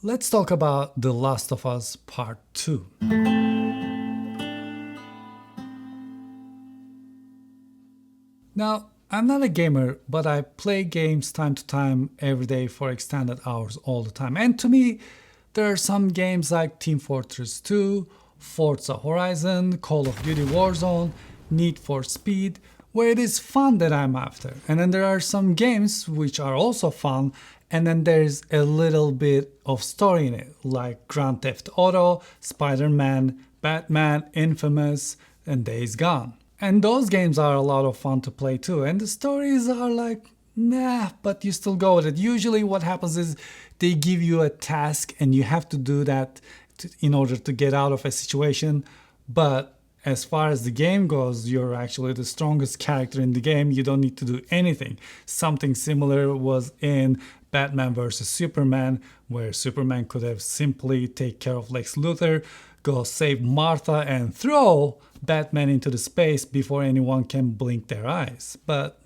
let's talk about The Last of Us Part 2. Now, I'm not a gamer, but I play games time to time every day for extended hours all the time. And to me, there are some games like Team Fortress 2, Forza Horizon, Call of Duty Warzone, Need for Speed, where it is fun that I'm after. And then there are some games which are also fun, and then there's a little bit of story in it, like Grand Theft Auto, Spider-Man, Batman, Infamous, and Days Gone. And those games are a lot of fun to play too. And the stories are like, nah, but you still go with it. Usually what happens is they give you a task and you have to do that in order to get out of a situation. But as far as the game goes, you're actually the strongest character in the game. You don't need to do anything. Something similar was in Batman vs. Superman, where Superman could have simply take care of Lex Luthor, go save Martha, and throw Batman into the space before anyone can blink their eyes. But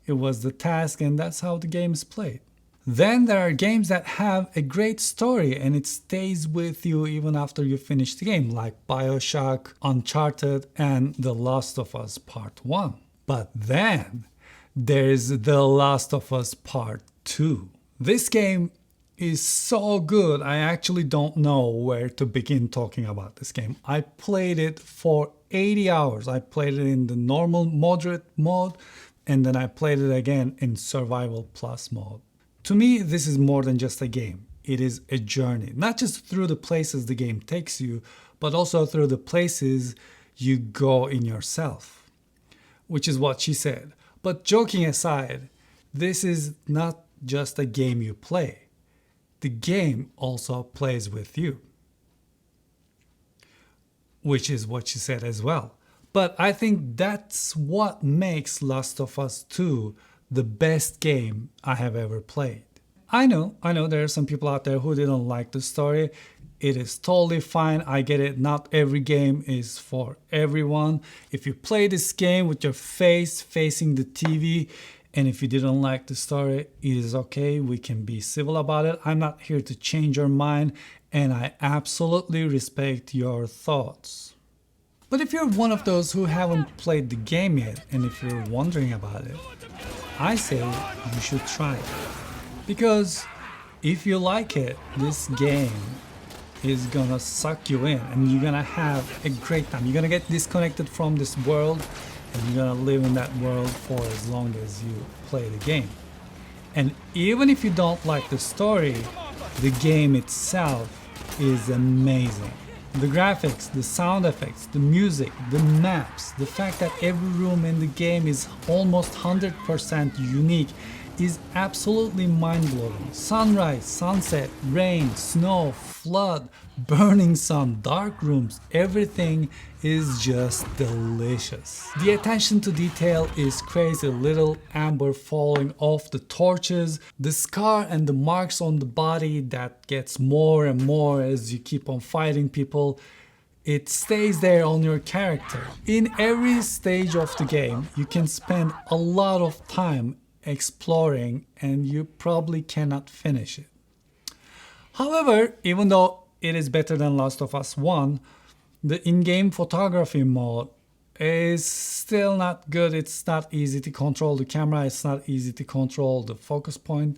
it was the task, and that's how the game is played. Then there are games that have a great story and it stays with you even after you finish the game, like BioShock, Uncharted, and The Last of Us Part 1. But then there's The Last of Us Part 2. This game is so good, I actually don't know where to begin talking about this game. I played it for 80 hours. I played it in the normal moderate mode, and then I played it again in survival plus mode. To me, this is more than just a game. It is a journey, not just through the places the game takes you, but also through the places you go in yourself, which is what she said. But joking aside, this is not just a game you play. The game also plays with you, which is what she said as well. But I think that's what makes Last of Us 2 the best game I have ever played. I know there are some people out there who didn't like the story. It is totally fine. I get it. Not every game is for everyone. If you play this game with your face facing the TV, and if you didn't like the story, it is okay. We can be civil about it. I'm not here to change your mind, and I absolutely respect your thoughts. But if you're one of those who haven't played the game yet, and if you're wondering about it, I say you should try it. Because if you like it, this game is gonna suck you in and you're gonna have a great time. You're gonna get disconnected from this world and you're gonna live in that world for as long as you play the game. And even if you don't like the story, the game itself is amazing. The graphics, the sound effects, the music, the maps, the fact that every room in the game is almost 100% unique is absolutely mind-blowing. Sunrise, sunset, rain, snow, flood, burning sun, dark rooms, everything is just delicious. The attention to detail is crazy. Little Amber falling off the torches, the scar and the marks on the body that gets more and more as you keep on fighting people. It stays there on your character. In every stage of the game, you can spend a lot of time exploring and you probably cannot finish it. However, even though it is better than Last of Us 1, the in-game photography mode is still not good. It's not easy to control the camera, it's not easy to control the focus point,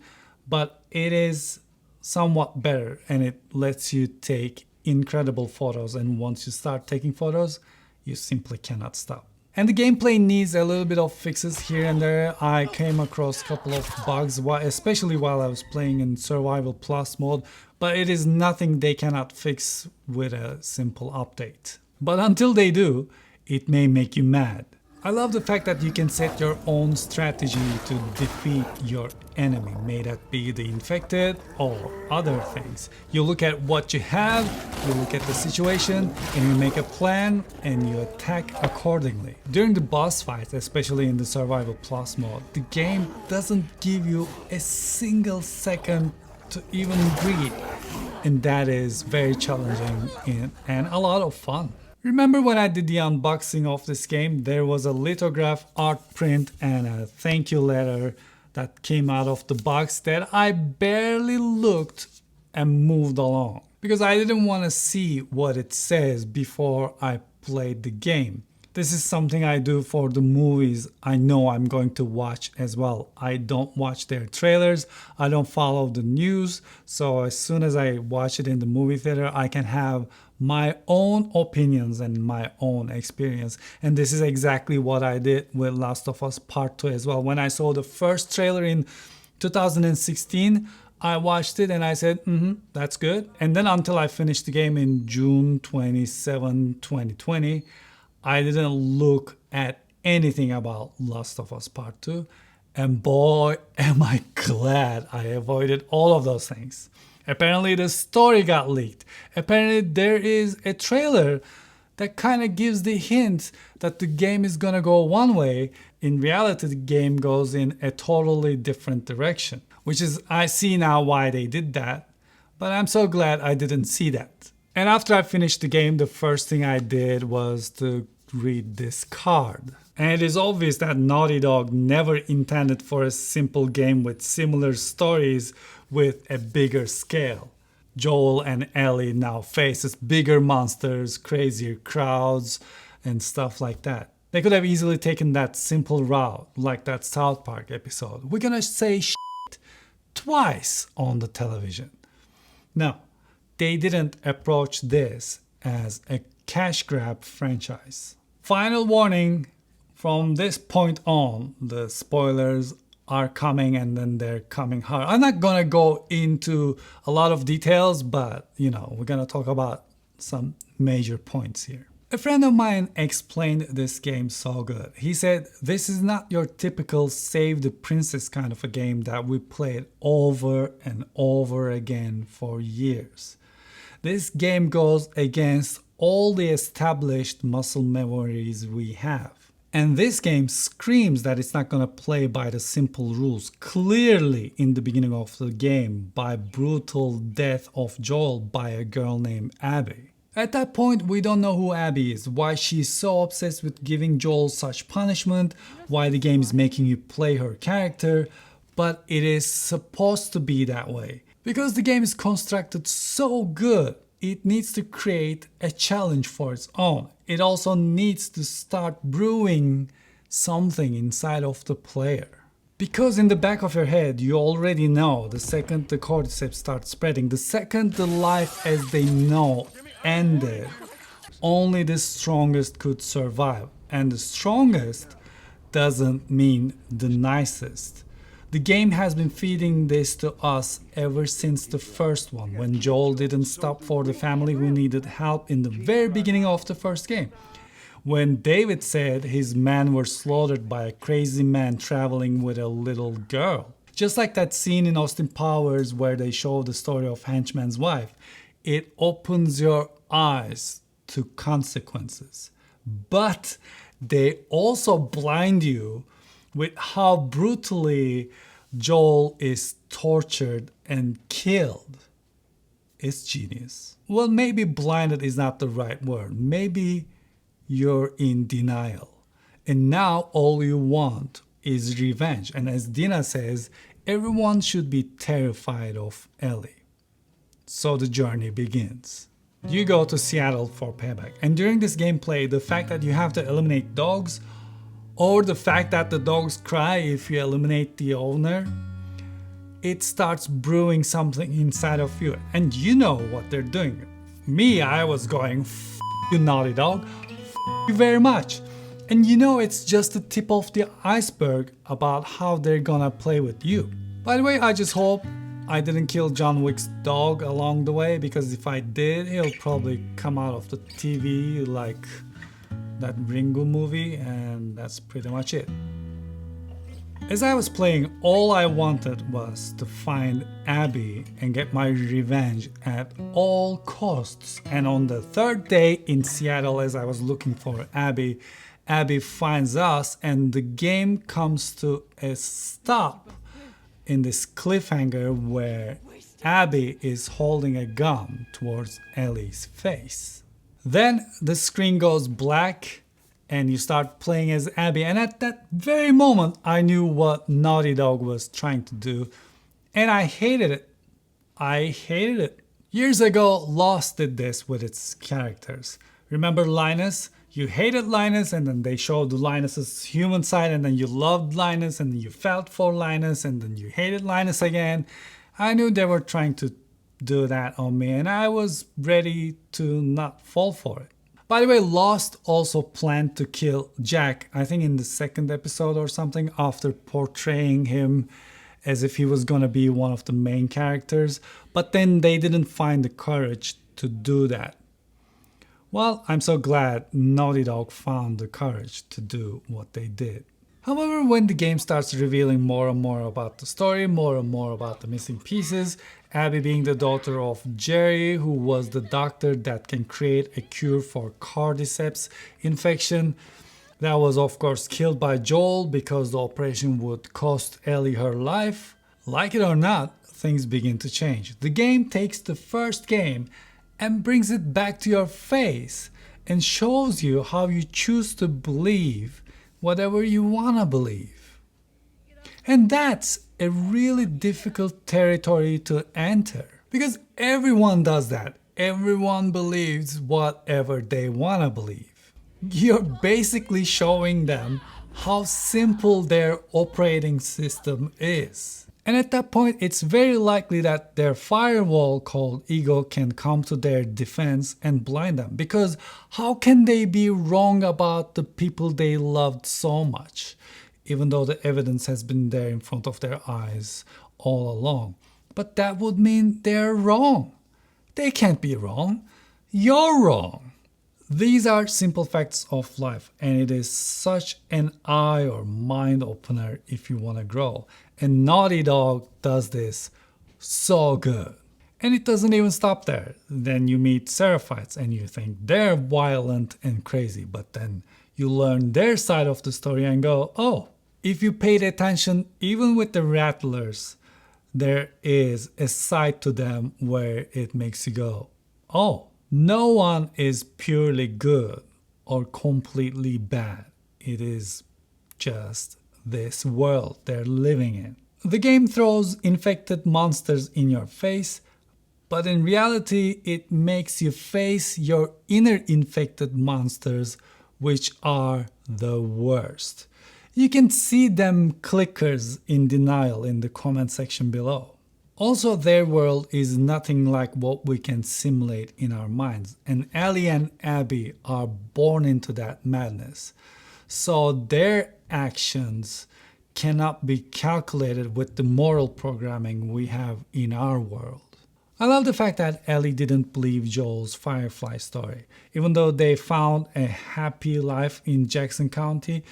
but it is somewhat better and it lets you take incredible photos, and once you start taking photos, you simply cannot stop. And the gameplay needs a little bit of fixes here and there. I came across a couple of bugs, especially while I was playing in Survival Plus mode, but it is nothing they cannot fix with a simple update. But until they do, it may make you mad. I love the fact that you can set your own strategy to defeat your enemy, may that be the infected or other things. You look at what you have, you look at the situation, and you make a plan and you attack accordingly. During the boss fights, especially in the Survival Plus mode, the game doesn't give you a single second to even breathe, and that is very challenging and a lot of fun. Remember when I did the unboxing of this game, there was a lithograph art print and a thank you letter that came out of the box that I barely looked and moved along because I didn't want to see what it says before I played the game. This is something I do for the movies I know I'm going to watch as well. I don't watch their trailers, I don't follow the news, so as soon as I watch it in the movie theater, I can have my own opinions and my own experience. And this is exactly what I did with Last of Us Part 2 as well. When I saw the first trailer in 2016, I watched it and I said, that's good. And then until I finished the game in June 27, 2020, I didn't look at anything about Last of Us Part 2. And boy, am I glad I avoided all of those things. Apparently the story got leaked. Apparently there is a trailer that kind of gives the hint that the game is gonna go one way. In reality, the game goes in a totally different direction. Which is, I see now why they did that. But I'm so glad I didn't see that. And after I finished the game, the first thing I did was to read this card. And it is obvious that Naughty Dog never intended for a simple game with similar stories with a bigger scale. Joel and Ellie now faces bigger monsters, crazier crowds, and stuff like that. They could have easily taken that simple route, like that South Park episode. We're gonna say shit twice on the television. No, they didn't approach this as a cash grab franchise. Final warning, from this point on, the spoilers are coming and then they're coming hard. I'm not gonna go into a lot of details, but we're gonna talk about some major points here. A friend of mine explained this game so good. He said, this is not your typical save the princess kind of a game that we played over and over again for years. This game goes against all the established muscle memories we have. And this game screams that it's not gonna play by the simple rules. Clearly in the beginning of the game, by brutal death of Joel by a girl named Abby. At that point, we don't know who Abby is, why she's so obsessed with giving Joel such punishment, why the game is making you play her character, but it is supposed to be that way. Because the game is constructed so good, it needs to create a challenge for its own. It also needs to start brewing something inside of the player. Because in the back of your head, you already know the second the cordyceps start spreading, the second the life as they know ended, only the strongest could survive. And the strongest doesn't mean the nicest. The game has been feeding this to us ever since the first one, when Joel didn't stop for the family who needed help in the very beginning of the first game. When David said his men were slaughtered by a crazy man traveling with a little girl. Just like that scene in Austin Powers where they show the story of Henchman's wife. It opens your eyes to consequences. But they also blind you with how brutally Joel is tortured and killed. It's genius. Well, maybe blinded is not the right word. Maybe you're in denial. And now all you want is revenge. And as Dina says, everyone should be terrified of Ellie. So the journey begins. You go to Seattle for payback. And during this gameplay, the fact that you have to eliminate dogs, or the fact that the dogs cry if you eliminate the owner, it starts brewing something inside of you. And you know what they're doing. Me, I was going, F you Naughty Dog, F you very much. And it's just the tip of the iceberg about how they're gonna play with you. By the way, I just hope I didn't kill John Wick's dog along the way, because if I did, he'll probably come out of the TV like that Ringo movie, and that's pretty much it. As I was playing, all I wanted was to find Abby and get my revenge at all costs. And on the third day in Seattle, as I was looking for Abby, Abby finds us and the game comes to a stop in this cliffhanger where Abby is holding a gun towards Ellie's face. Then the screen goes black and you start playing as Abby, and at that very moment I knew what Naughty Dog was trying to do, and I hated it. I hated it. Years ago, Lost did this with its characters. Remember Linus? You hated Linus, and then they showed Linus's human side, and then you loved Linus, and then you felt for Linus, and then you hated Linus again. I knew they were trying to do that on me, and I was ready to not fall for it. By the way, Lost also planned to kill Jack, I think in the second episode or something, after portraying him as if he was gonna be one of the main characters, but then they didn't find the courage to do that. Well, I'm so glad Naughty Dog found the courage to do what they did. However, when the game starts revealing more and more about the story, more and more about the missing pieces, Abby being the daughter of Jerry, who was the doctor that can create a cure for cordyceps infection, that was of course killed by Joel because the operation would cost Ellie her life. Like it or not, things begin to change. The game takes the first game and brings it back to your face and shows you how you choose to believe whatever you want to believe. And that's a really difficult territory to enter because everyone does that. Everyone believes whatever they want to believe. You're basically showing them how simple their operating system is. And at that point, it's very likely that their firewall called ego can come to their defense and blind them. Because how can they be wrong about the people they loved so much, even though the evidence has been there in front of their eyes all along? But that would mean they're wrong. They can't be wrong. You're wrong. These are simple facts of life, and it is such an eye or mind opener if you want to grow. And Naughty Dog does this so good. And it doesn't even stop there. Then you meet Seraphites and you think they're violent and crazy, but then you learn their side of the story and go, oh, if you paid attention, even with the Rattlers, there is a side to them where it makes you go, oh, no one is purely good or completely bad. It is just this world they're living in. The game throws infected monsters in your face, but in reality, it makes you face your inner infected monsters, which are the worst. You can see them clickers in denial in the comment section below. Also, their world is nothing like what we can simulate in our minds, and Ellie and Abby are born into that madness. So their actions cannot be calculated with the moral programming we have in our world. I love the fact that Ellie didn't believe Joel's Firefly story. Even though they found a happy life in Jackson County,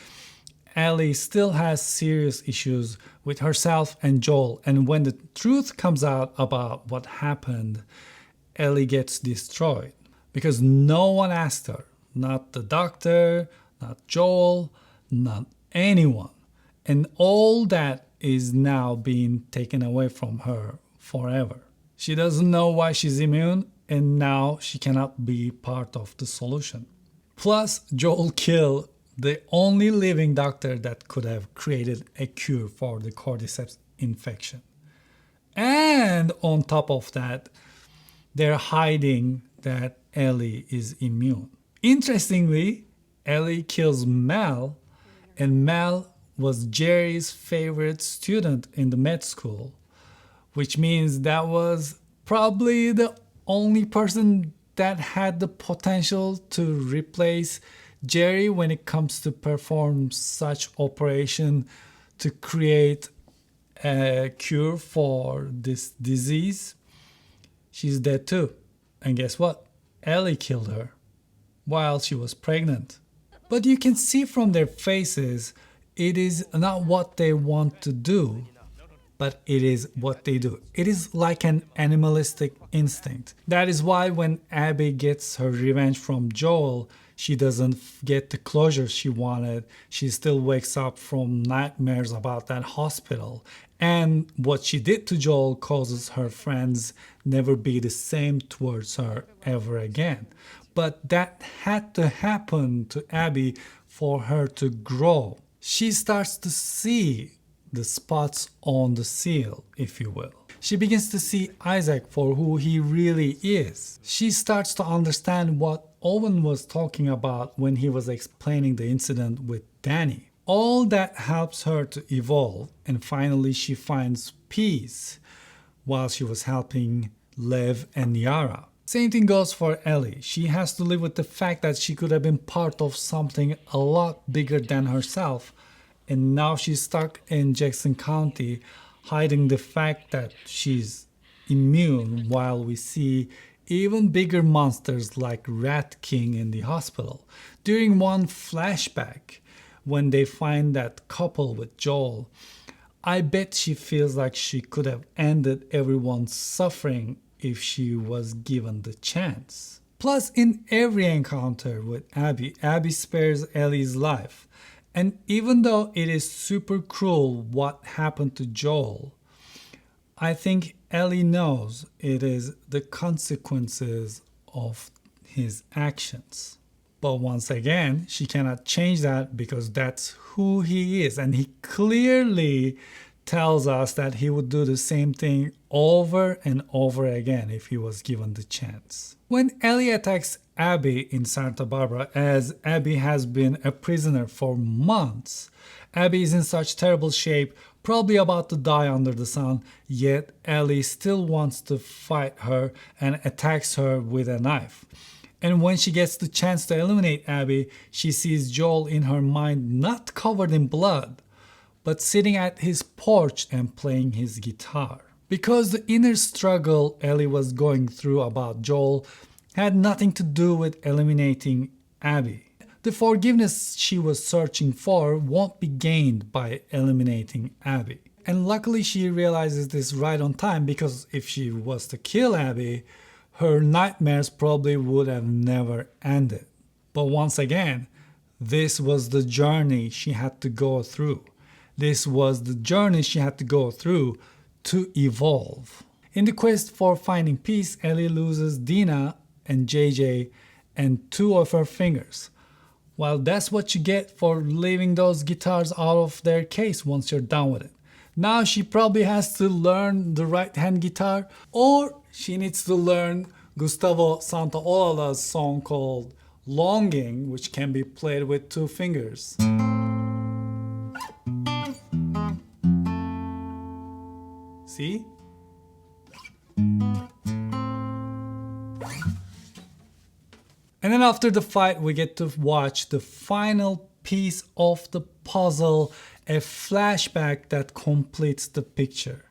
Ellie still has serious issues with herself and Joel, and when the truth comes out about what happened, Ellie gets destroyed because no one asked her, not the doctor, not Joel, not anyone. And all that is now being taken away from her forever. She doesn't know why she's immune, and now she cannot be part of the solution. Plus, Joel killed the only living doctor that could have created a cure for the cordyceps infection. And on top of that, they're hiding that Ellie is immune. Interestingly, Ellie kills Mel, and Mel was Jerry's favorite student in the med school, which means that was probably the only person that had the potential to replace Jerry when it comes to perform such operation to create a cure for this disease. She's dead too. And guess what? Ellie killed her while she was pregnant. But you can see from their faces, it is not what they want to do, but it is what they do. It is like an animalistic instinct. That is why when Abby gets her revenge from Joel, she doesn't get the closure she wanted. She still wakes up from nightmares about that hospital. And what she did to Joel causes her friends never be the same towards her ever again. But that had to happen to Abby for her to grow. She starts to see the spots on the seal, if you will. She begins to see Isaac for who he really is. She starts to understand what Owen was talking about when he was explaining the incident with Danny. All that helps her to evolve, and finally she finds peace while she was helping Lev and Yara. Same thing goes for Ellie. She has to live with the fact that she could have been part of something a lot bigger than herself, and now she's stuck in Jackson County hiding the fact that she's immune while we see even bigger monsters like Rat King in the hospital. During one flashback, when they find that couple with Joel, I bet she feels like she could have ended everyone's suffering if she was given the chance. Plus, in every encounter with Abby, Abby spares Ellie's life. And even though it is super cruel what happened to Joel, I think Ellie knows it is the consequences of his actions. But once again, she cannot change that because that's who he is. And he clearly tells us that he would do the same thing over and over again if he was given the chance. When Ellie attacks Abby in Santa Barbara, as Abby has been a prisoner for months, Abby is in such terrible shape, probably about to die under the sun, yet Ellie still wants to fight her and attacks her with a knife. And when she gets the chance to eliminate Abby, she sees Joel in her mind not covered in blood, but sitting at his porch and playing his guitar. Because the inner struggle Ellie was going through about Joel had nothing to do with eliminating Abby. The forgiveness she was searching for won't be gained by eliminating Abby. And luckily she realizes this right on time, because if she was to kill Abby, her nightmares probably would have never ended. But once again, this was the journey she had to go through. This was the journey she had to go through to evolve. In the quest for finding peace, Ellie loses Dina and JJ and 2 of her fingers. Well, that's what you get for leaving those guitars out of their case once you're done with it. Now she probably has to learn the right-hand guitar, or she needs to learn Gustavo Santaolala's song called Longing, which can be played with 2 fingers. See? And then after the fight, we get to watch the final piece of the puzzle, a flashback that completes the picture.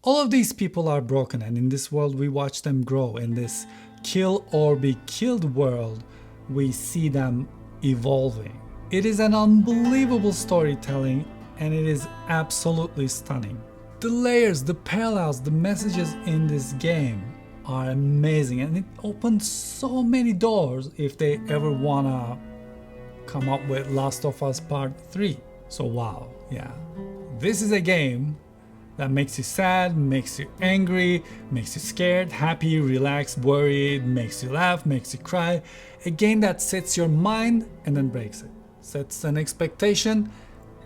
All of these people are broken, and in this world we watch them grow. In this kill or be killed world, we see them evolving. It is an unbelievable storytelling, and it is absolutely stunning. The layers, the parallels, the messages in this game are amazing, and it opens so many doors if they ever wanna come up with Last of Us Part 3. So wow, yeah. This is a game that makes you sad, makes you angry, makes you scared, happy, relaxed, worried, makes you laugh, makes you cry. A game that sets your mind and then breaks it. Sets an expectation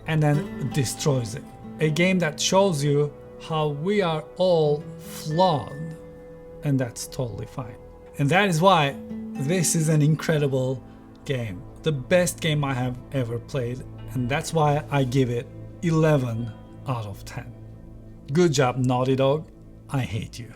and then destroys it. A game that shows you how we are all flawed, and that's totally fine. And that is why this is an incredible game. The best game I have ever played, and that's why I give it 11 out of 10. Good job, Naughty Dog. I hate you.